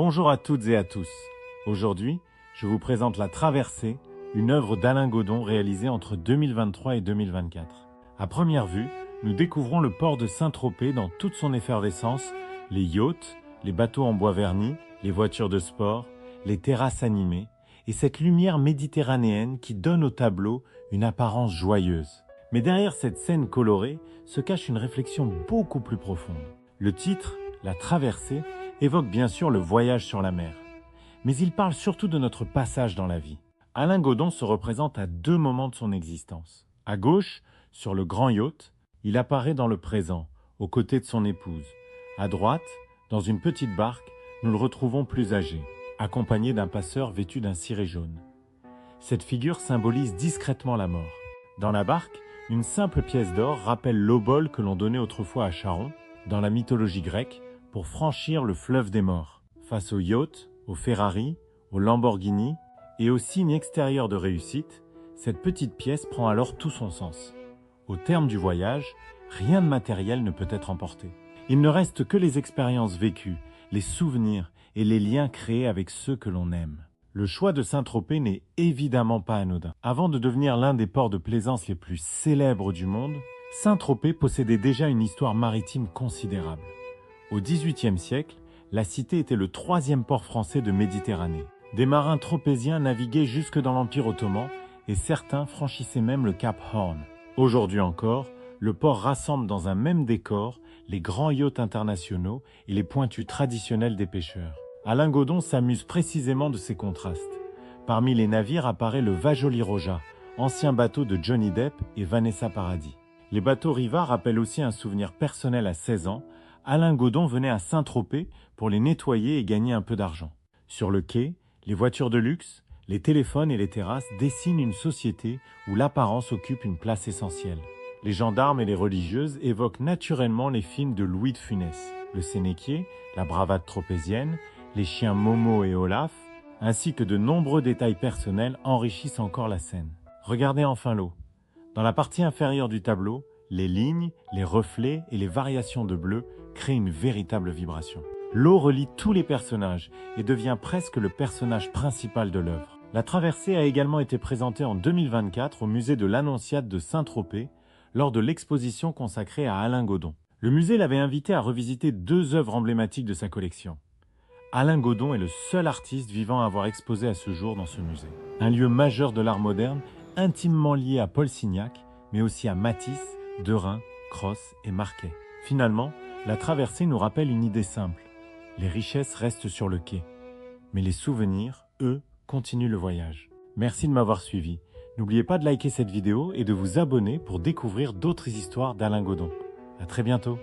Bonjour à toutes et à tous. Aujourd'hui, je vous présente La Traversée, une œuvre d'Alain Godon réalisée entre 2023 et 2024. À première vue, nous découvrons le port de Saint-Tropez dans toute son effervescence, les yachts, les bateaux en bois verni, les voitures de sport, les terrasses animées et cette lumière méditerranéenne qui donne au tableau une apparence joyeuse. Mais derrière cette scène colorée se cache une réflexion beaucoup plus profonde. Le titre, La Traversée, évoque bien sûr le voyage sur la mer. Mais il parle surtout de notre passage dans la vie. Alain Godon se représente à deux moments de son existence. À gauche, sur le grand yacht, il apparaît dans le présent, aux côtés de son épouse. À droite, dans une petite barque, nous le retrouvons plus âgé, accompagné d'un passeur vêtu d'un ciré jaune. Cette figure symbolise discrètement la mort. Dans la barque, une simple pièce d'or rappelle l'obole que l'on donnait autrefois à Charon, dans la mythologie grecque, pour franchir le fleuve des morts. Face au yacht, au Ferrari, au Lamborghini et au signe extérieur de réussite, cette petite pièce prend alors tout son sens. Au terme du voyage, rien de matériel ne peut être emporté. Il ne reste que les expériences vécues, les souvenirs et les liens créés avec ceux que l'on aime. Le choix de Saint-Tropez n'est évidemment pas anodin. Avant de devenir l'un des ports de plaisance les plus célèbres du monde, Saint-Tropez possédait déjà une histoire maritime considérable. Au XVIIIe siècle, la cité était le troisième port français de Méditerranée. Des marins tropéziens naviguaient jusque dans l'Empire ottoman et certains franchissaient même le cap Horn. Aujourd'hui encore, le port rassemble dans un même décor les grands yachts internationaux et les pointus traditionnels des pêcheurs. Alain Godon s'amuse précisément de ces contrastes. Parmi les navires apparaît le Vajoli Roja, ancien bateau de Johnny Depp et Vanessa Paradis. Les bateaux Riva rappellent aussi un souvenir personnel à 16 ans. Alain Godon venait à Saint-Tropez pour les nettoyer et gagner un peu d'argent. Sur le quai, les voitures de luxe, les téléphones et les terrasses dessinent une société où l'apparence occupe une place essentielle. Les gendarmes et les religieuses évoquent naturellement les films de Louis de Funès, le Sénéquier, la bravade tropézienne, les chiens Momo et Olaf, ainsi que de nombreux détails personnels enrichissent encore la scène. Regardez enfin l'eau. Dans la partie inférieure du tableau, les lignes, les reflets et les variations de bleu créent une véritable vibration. L'eau relie tous les personnages et devient presque le personnage principal de l'œuvre. La Traversée a également été présentée en 2024 au musée de l'Annonciade de Saint-Tropez lors de l'exposition consacrée à Alain Godon. Le musée l'avait invité à revisiter deux œuvres emblématiques de sa collection. Alain Godon est le seul artiste vivant à avoir exposé à ce jour dans ce musée. Un lieu majeur de l'art moderne, intimement lié à Paul Signac, mais aussi à Matisse, Derain, Cros et Marquet. Finalement, La Traversée nous rappelle une idée simple. Les richesses restent sur le quai, mais les souvenirs, eux, continuent le voyage. Merci de m'avoir suivi. N'oubliez pas de liker cette vidéo et de vous abonner pour découvrir d'autres histoires d'Alain Godon. À très bientôt.